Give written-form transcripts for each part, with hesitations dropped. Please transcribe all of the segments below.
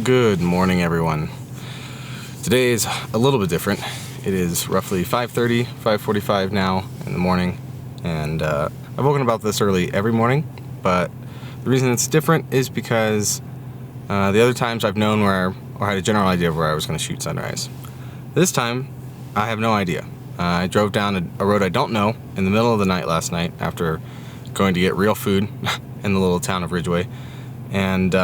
Good morning, everyone. Today is a little bit different. It is roughly 5:30, 5:45 now in the morning, and I've woken about this early every morning, but the reason it's different is because the other times I've known or had a general idea of where I was going to shoot sunrise. This time, I have no idea. I drove down a road I don't know in the middle of the night last night after going to get real food in the little town of Ridgeway, and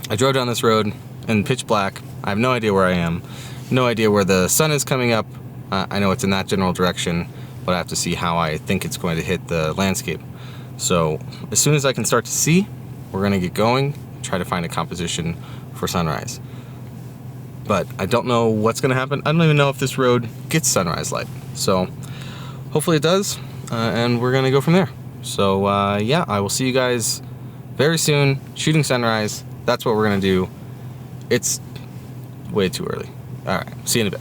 I drove down this road in pitch black. I have no idea where I am, no idea where the sun is coming up. I know it's in that general direction, but I have to see how I think it's going to hit the landscape. So as soon as I can start to see, we're going to get going, try to find a composition for sunrise. But I don't know what's going to happen. I don't even know if this road gets sunrise light. So hopefully it does, and we're going to go from there. So yeah, I will see you guys very soon, shooting sunrise. That's what we're going to do. It's way too early. All right, see you in a bit.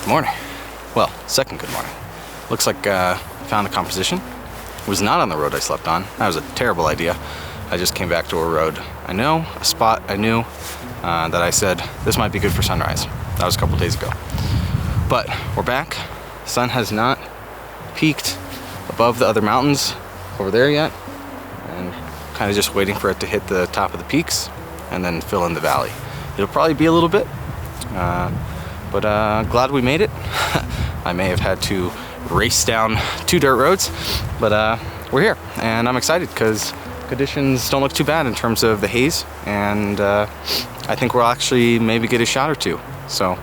Morning. Well, second good morning. Looks like I found the composition. It was not on the road I slept on. That was a terrible idea. I just came back to a road I know, a spot I knew, that I said this might be good for sunrise. That was a couple days ago. But we're back. Sun has not peaked above the other mountains over there yet, and kind of just waiting for it to hit the top of the peaks and then fill in the valley. It'll probably be a little bit, but glad we made it. I may have had to race down 2 dirt roads, but we're here, and I'm excited because conditions don't look too bad in terms of the haze, and I think we'll actually maybe get a shot or two. So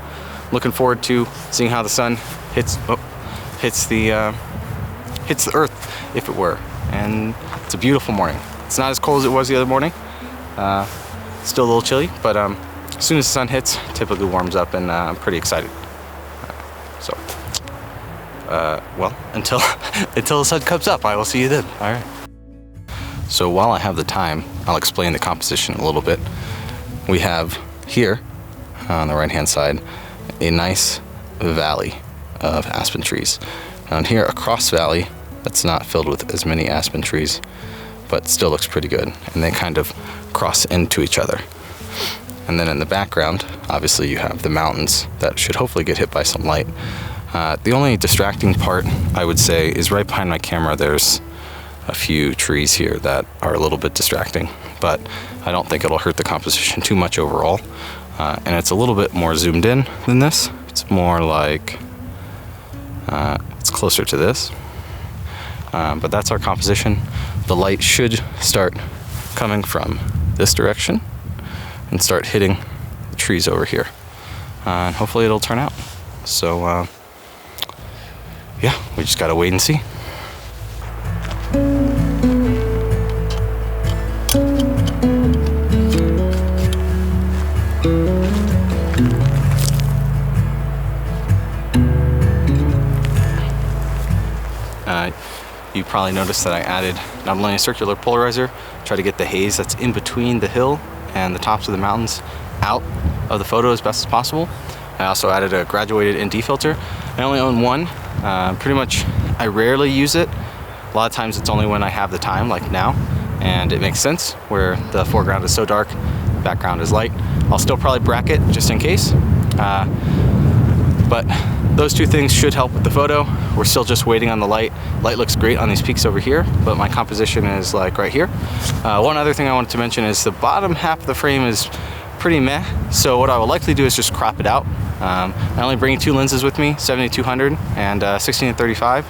looking forward to seeing how the sun hits the earth, if it were. And it's a beautiful morning. It's not as cold as it was the other morning. Still a little chilly, but as soon as the sun hits, it typically warms up, and I'm pretty excited. Well, until the sun comes up, I will see you then. All right. So while I have the time, I'll explain the composition a little bit. We have here, on the right-hand side, a nice valley of aspen trees. Down here, a cross valley that's not filled with as many aspen trees, but still looks pretty good, and they kind of cross into each other. And then in the background, obviously you have the mountains that should hopefully get hit by some light. The only distracting part, I would say, is right behind my camera. There's a few trees here that are a little bit distracting, but I don't think it'll hurt the composition too much overall. And it's a little bit more zoomed in than this. It's more like, it's closer to this. But that's our composition. The light should start coming from this direction and start hitting the trees over here. And hopefully it'll turn out. So yeah, we just gotta wait and see. You probably noticed that I added not only a circular polarizer, try to get the haze that's in between the hill and the tops of the mountains out of the photo as best as possible. I also added a graduated ND filter. I only own one. Pretty much I rarely use it, A lot of times it's only when I have the time, like now, and it makes sense where the foreground is so dark, background is light. I'll still probably bracket just in case, but those two things should help with the photo. We're still just waiting on the light. Light looks great on these peaks over here, but my composition is like right here. One other thing I wanted to mention is the bottom half of the frame is pretty meh, so what I will likely do is just crop it out. I only bring 2 lenses with me, 70-200 and 16-35.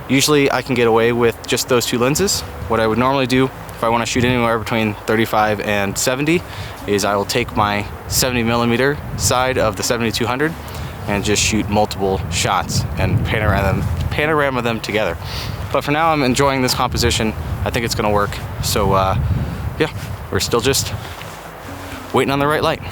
Usually I can get away with just those 2 lenses. What I would normally do if I want to shoot anywhere between 35 and 70 is I will take my 70mm side of the 70-200 and just shoot multiple shots and panorama them together. But for now I'm enjoying this composition. I think it's gonna work. So yeah, we're still just waiting on the right light.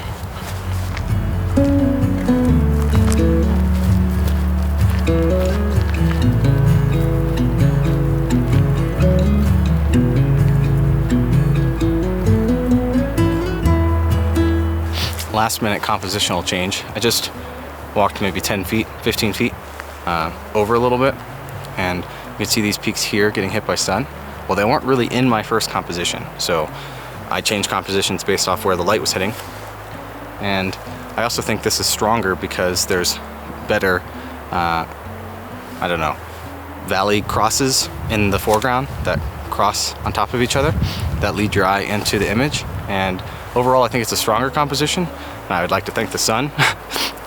Last minute compositional change. I just walked maybe 10 feet, 15 feet over a little bit, and you can see these peaks here getting hit by sun. Well, they weren't really in my first composition, so I changed compositions based off where the light was hitting. And I also think this is stronger because there's better, I don't know, valley crosses in the foreground that cross on top of each other that lead your eye into the image. And overall, I think it's a stronger composition. And I would like to thank the sun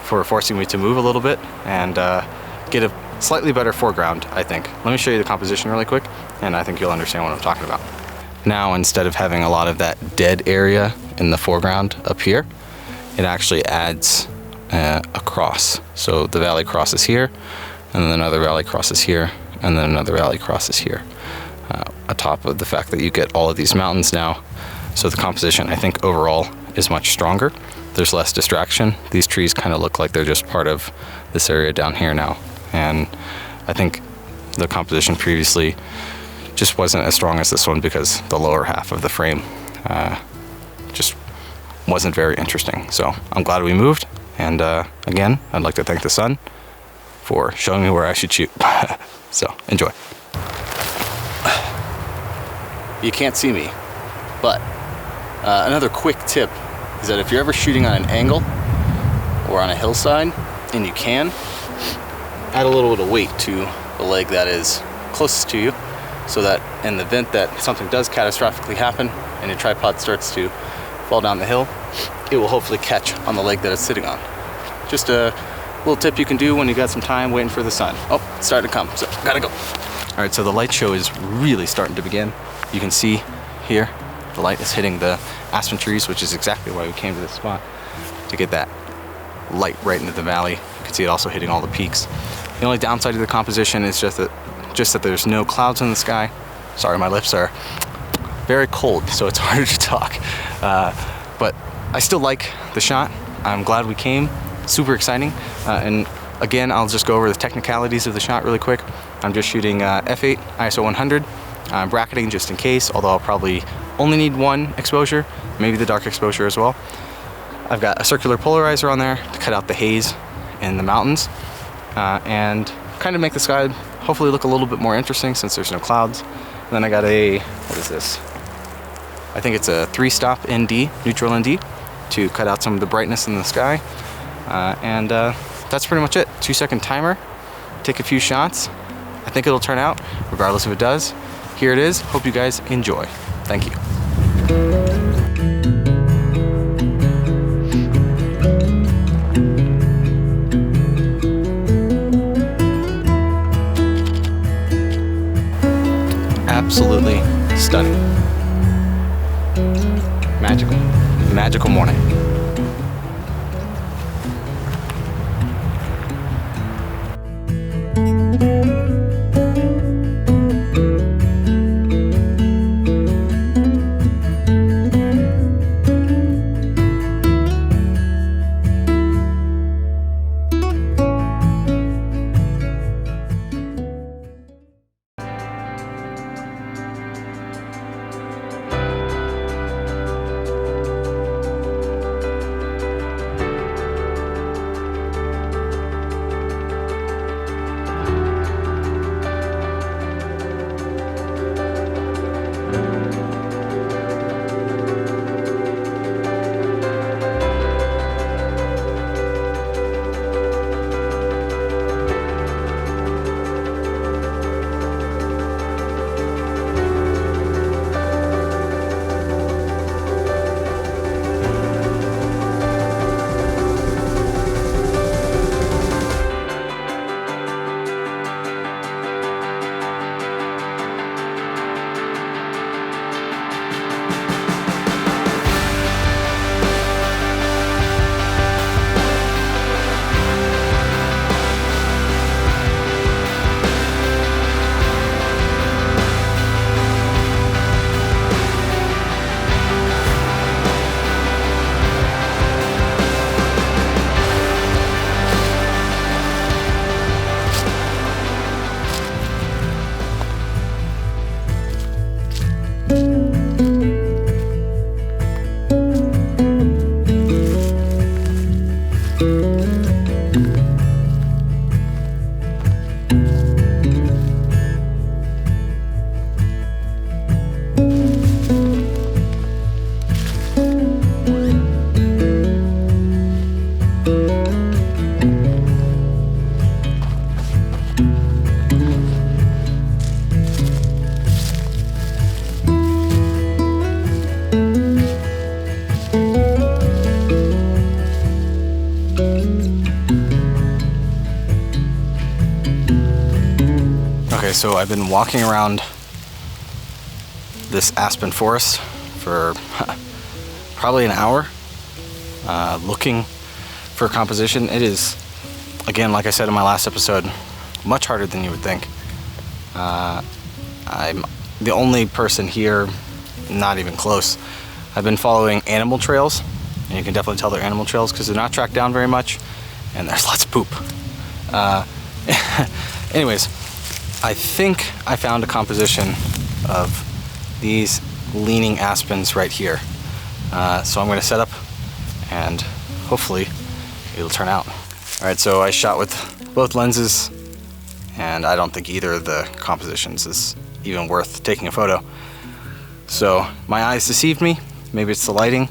for forcing me to move a little bit and get a slightly better foreground, I think. Let me show you the composition really quick, and I think you'll understand what I'm talking about. Now, instead of having a lot of that dead area in the foreground up here, it actually adds a cross. So the valley crosses here, and then another valley crosses here, and then another valley crosses here. On top of the fact that you get all of these mountains now. So the composition, I think, overall is much stronger. There's less distraction. These trees kind of look like they're just part of this area down here now. And I think the composition previously just wasn't as strong as this one because the lower half of the frame just wasn't very interesting. So I'm glad we moved. And again, I'd like to thank the sun for showing me where I should shoot. So enjoy. You can't see me, but another quick tip is that if you're ever shooting on an angle or on a hillside, and you can, add a little bit of weight to the leg that is closest to you, so that in the event that something does catastrophically happen and your tripod starts to fall down the hill, it will hopefully catch on the leg that it's sitting on. Just a little tip you can do when you got some time waiting for the sun. Oh, it's starting to come, so gotta go. All right, so the light show is really starting to begin. You can see here, the light is hitting the aspen trees, which is exactly why we came to this spot, to get that light right into the valley. You can see it also hitting all the peaks. The only downside of the composition is just that there's no clouds in the sky. Sorry, my lips are very cold, so it's harder to talk. But I still like the shot. I'm glad we came. Super exciting. And again, I'll just go over the technicalities of the shot really quick. I'm just shooting f8 ISO 100. I'm bracketing just in case, although I'll probably only need 1 exposure, maybe the dark exposure as well. I've got a circular polarizer on there to cut out the haze in the mountains and kind of make the sky hopefully look a little bit more interesting since there's no clouds. And then I got a, what is this? I think it's a 3-stop ND, neutral ND, to cut out some of the brightness in the sky. And that's pretty much it. 2-second timer, take a few shots. I think it'll turn out, regardless if it does. Here it is. Hope you guys enjoy. Thank you. Absolutely stunning. Magical. Magical morning. so I've been walking around this aspen forest for probably an hour, looking for composition. It is, again, like I said in my last episode, much harder than you would think. I'm the only person here, not even close. I've been following animal trails, and you can definitely tell they're animal trails because they're not tracked down very much, and there's lots of poop. Anyways, I think I found a composition of these leaning aspens right here. So I'm going to set up and hopefully it'll turn out. Alright, so I shot with both lenses and I don't think either of the compositions is even worth taking a photo. So my eyes deceived me. Maybe it's the lighting.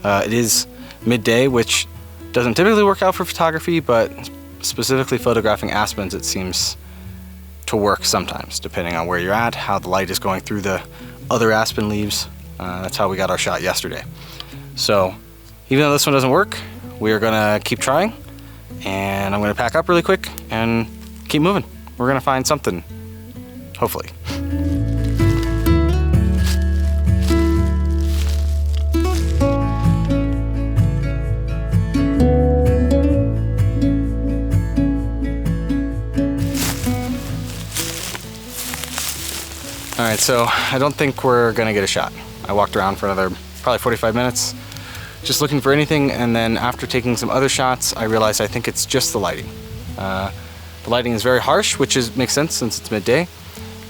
It is midday, which doesn't typically work out for photography, but specifically photographing aspens, it seems to work sometimes, depending on where you're at, how the light is going through the other aspen leaves. That's how we got our shot yesterday. So even though this one doesn't work, we are gonna keep trying, and I'm gonna pack up really quick and keep moving. We're gonna find something, hopefully. Alright, so I don't think we're gonna get a shot. I walked around for another probably 45 minutes just looking for anything, and then after taking some other shots I realized I think it's just the lighting. The lighting is very harsh, which makes sense since it's midday,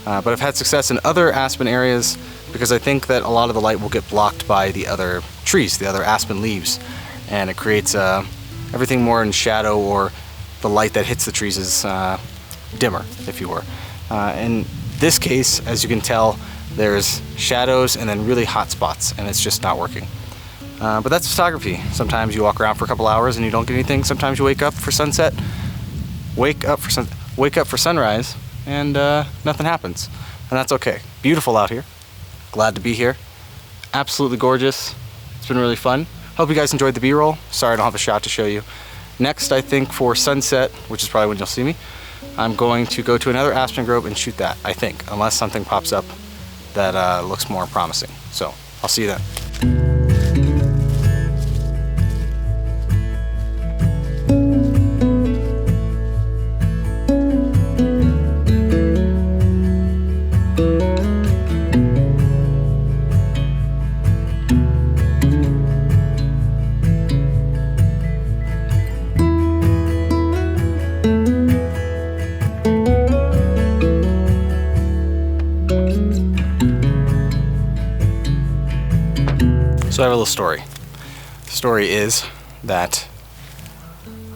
but I've had success in other aspen areas because I think that a lot of the light will get blocked by the other trees, the other aspen leaves, and it creates everything more in shadow, or the light that hits the trees is dimmer, if you were. In this case, as you can tell, there's shadows and then really hot spots, and it's just not working. But that's photography. Sometimes you walk around for a couple hours and you don't get anything. Sometimes you wake up for sunset, wake up for sunrise, and nothing happens. And that's okay. Beautiful out here. Glad to be here. Absolutely gorgeous. It's been really fun. Hope you guys enjoyed the B-roll. Sorry I don't have a shot to show you. Next, I think for sunset, which is probably when you'll see me, I'm going to go to another aspen grove and shoot that, I think, unless something pops up that looks more promising. So, I'll see you then. So I have a little story. The story is that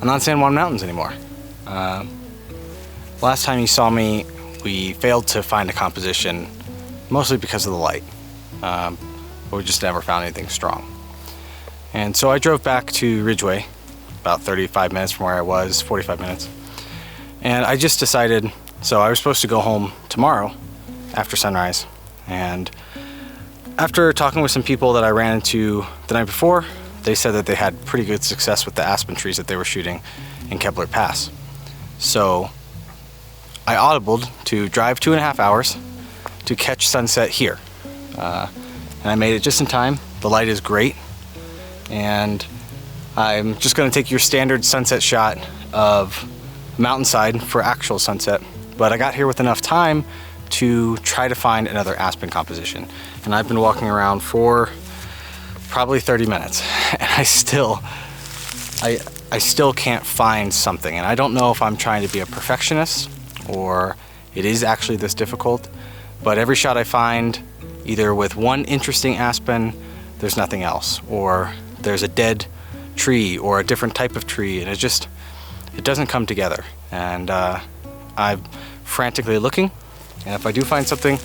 I'm not in San Juan Mountains anymore. Last time you saw me, we failed to find a composition, mostly because of the light. But we just never found anything strong. And so I drove back to Ridgeway, about 35 minutes from where I was, 45 minutes. And I just decided, so I was supposed to go home tomorrow after sunrise, and after talking with some people that I ran into the night before, they said that they had pretty good success with the aspen trees that they were shooting in 𝐒𝐤𝐢 Pass. So I audibled to drive 2.5 hours to catch sunset here. And I made it just in time. The light is great. And I'm just going to take your standard sunset shot of mountainside for actual sunset. But I got here with enough time to try to find another aspen composition. And I've been walking around for probably 30 minutes, and I still can't find something. And I don't know if I'm trying to be a perfectionist or it is actually this difficult, but every shot I find, either with one interesting aspen, there's nothing else, or there's a dead tree or a different type of tree, and it doesn't come together. And I'm frantically looking, and if I do find something,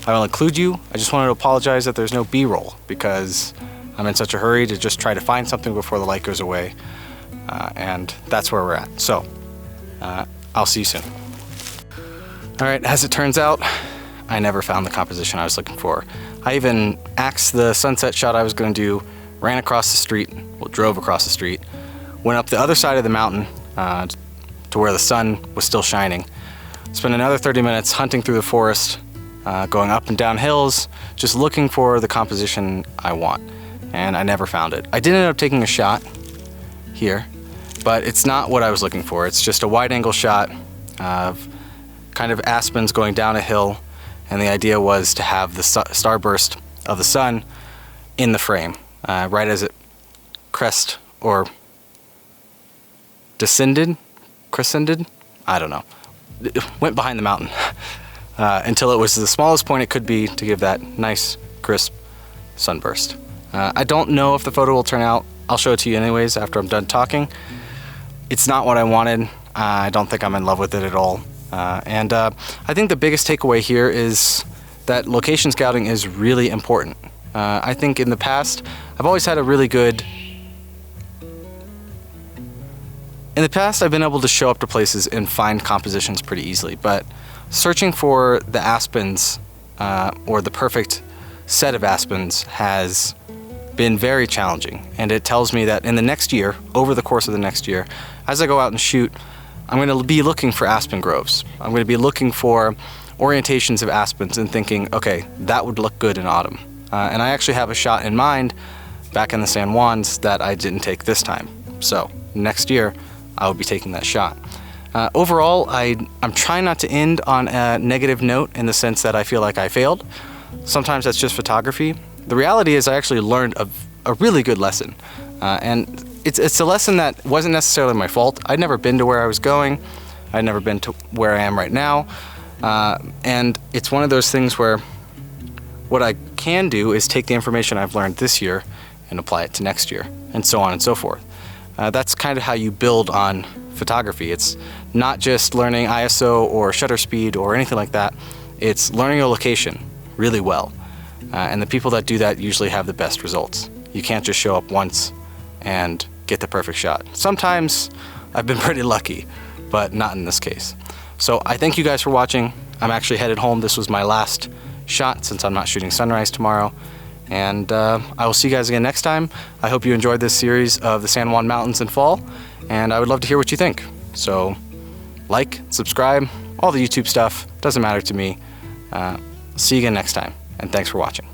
I will include you. I just wanted to apologize that there's no B-roll because I'm in such a hurry to just try to find something before the light goes away. And that's where we're at. So, I'll see you soon. Alright, as it turns out, I never found the composition I was looking for. I even axed the sunset shot I was going to do, ran across the street, well, drove across the street, went up the other side of the mountain to where the sun was still shining, spent another 30 minutes hunting through the forest, going up and down hills, just looking for the composition I want. And I never found it. I did end up taking a shot here, but it's not what I was looking for. It's just a wide angle shot of kind of aspens going down a hill, and the idea was to have the starburst of the sun in the frame, right as it crescended, I don't know. It went behind the mountain until it was the smallest point it could be to give that nice, crisp sunburst. I don't know if the photo will turn out. I'll show it to you anyways after I'm done talking. It's not what I wanted. I don't think I'm in love with it at all. I think the biggest takeaway here is that location scouting is really important. I think in the past, I've always had a really good... In the past, I've been able to show up to places and find compositions pretty easily, but searching for the aspens, or the perfect set of aspens, has been very challenging. And it tells me that in the next year, over the course of the next year, as I go out and shoot, I'm going to be looking for aspen groves. I'm going to be looking for orientations of aspens and thinking, okay, that would look good in autumn. And I actually have a shot in mind back in the San Juans that I didn't take this time. So next year, I will be taking that shot. Overall, I'm trying not to end on a negative note in the sense that I feel like I failed. Sometimes that's just photography. The reality is I actually learned a really good lesson. And it's a lesson that wasn't necessarily my fault. I'd never been to where I was going. I'd never been to where I am right now. And it's one of those things where what I can do is take the information I've learned this year and apply it to next year, and so on and so forth. That's kind of how you build on photography. It's not just learning ISO or shutter speed or anything like that. It's learning your location really well. And the people that do that usually have the best results. You can't just show up once and get the perfect shot. Sometimes I've been pretty lucky, but not in this case. So I thank you guys for watching. I'm actually headed home. This was my last shot since I'm not shooting sunrise tomorrow. And I will see you guys again next time. I hope you enjoyed this series of the San Juan Mountains in fall, and I would love to hear what you think. So like, subscribe, all the YouTube stuff, doesn't matter to me. See you again next time, and thanks for watching.